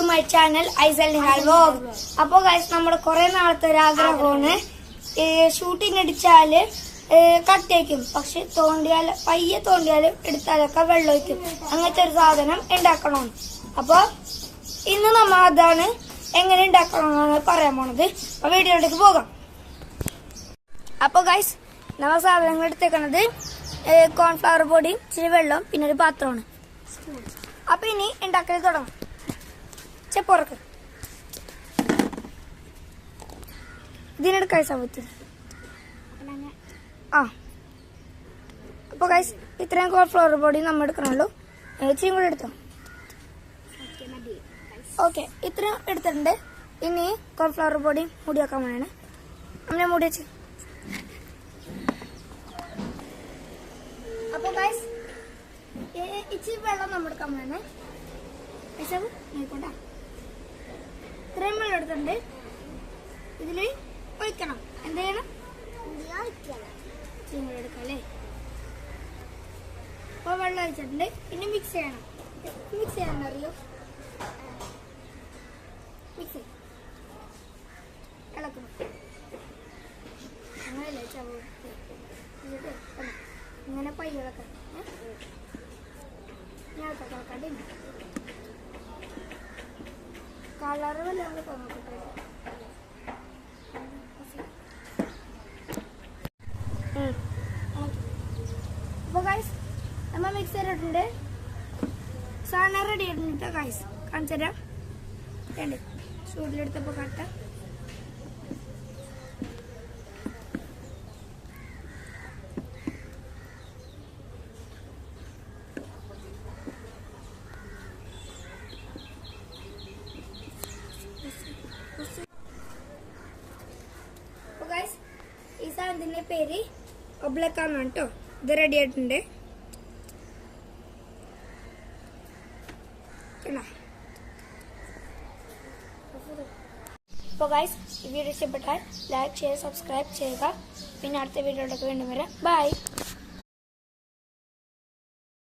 My channel Aisal Nihal vlog. അപ്പോൾ guys നമ്മുടെ കുറെ നാളത്തെ ഒരു ആഗ്രഹമാണ് ഷൂട്ടിംഗ് അടിച്ചാല് കട്ടേക്കും, പക്ഷെ പയ്യെ തോണ്ടിയാലും എടുത്താലൊക്കെ വെള്ളമൊഴിക്കും. അങ്ങനത്തെ ഒരു സാധനം ഉണ്ടാക്കണമെന്ന്. അപ്പോൾ ഇന്ന് നമ്മൾ അതാണ് എങ്ങനെ ഉണ്ടാക്കണമെന്നാണ് പറയാൻ പോണത്. അപ്പൊ വീഡിയോയിലേക്ക് പോകാം. അപ്പോൾ ഗൈസ് നമ്മൾ സാധനങ്ങൾ എടുത്തേക്കണത് കോൺഫ്ലവർ പൊടിയും ഇച്ചിരി വെള്ളവും പിന്നെ ഒരു പാത്രമാണ്. അപ്പൊ ഇനി ഉണ്ടാക്കൽ തുടങ്ങാം. ചെപ്പുറക്ക് ഇതിനെടുക്കാൻ സമയത്ത് അപ്പൊ ഗൈസ് ഇത്രയും കോൺഫ്ലവർ പൊടി നമ്മൾ എടുക്കണമല്ലോ. ഇച്ചിരി കൂടെ എടുത്തോ. ഓക്കെ, ഇത്രയും എടുത്തിട്ടുണ്ട്. ഇനി കോൺഫ്ലവർ പൊടി മൂടി വെക്കാൻ വേണം. അങ്ങനെ മൂടി വെച്ച് അപ്പൊ ഗൈസ് ഇച്ചിരി വെള്ളം നമ്മൾ എടുക്കാൻ വേണേ. നോക്കോട്ടെ, ഇത്രയും വെള്ളം എടുത്തിട്ടുണ്ട്. ഇതില് ഒഴിക്കണം. എന്ത് ചെയ്യണം? ചീനി എടുക്കാം അല്ലേ. അപ്പൊ വെള്ളം ഒഴിച്ചിട്ടുണ്ട്. പിന്നെ മിക്സ് ചെയ്യണം. മിക്സ് ചെയ്യാൻ അറിയോ? മിക്സ് ഇളക്കണം. അങ്ങനെയല്ലേ ഇങ്ങനെ പയ്യളൊക്കെ കളക്കാട്ടെ. കളറ് വല്ല തോന്നിക്കട്ടെ. അപ്പൊ ഗൈസ് നമ്മ മിക്സ് ചെയ്തിട്ടുണ്ട്. സാധനം റെഡി ആയിട്ടുണ്ട് ഗൈസ്. കാണിച്ചു തരാം. രണ്ട് ചൂടിലെടുത്തപ്പോ കട്ട ഈ സാധനത്തിന്റെ പേര് ഒബ്ലക്കാണ് കേട്ടോ. ഇത് റെഡി ആയിട്ടുണ്ട്. അപ്പോൾ ഗൈസ് ഈ വീഡിയോ ഇഷ്ടപ്പെട്ടാൽ ലൈക്ക് ചെയ്യുക, സബ്സ്ക്രൈബ് ചെയ്യുക. പിന്നെ അടുത്ത വീഡിയോയിലൊക്കെ വീണ്ടും വരാം. ബൈ.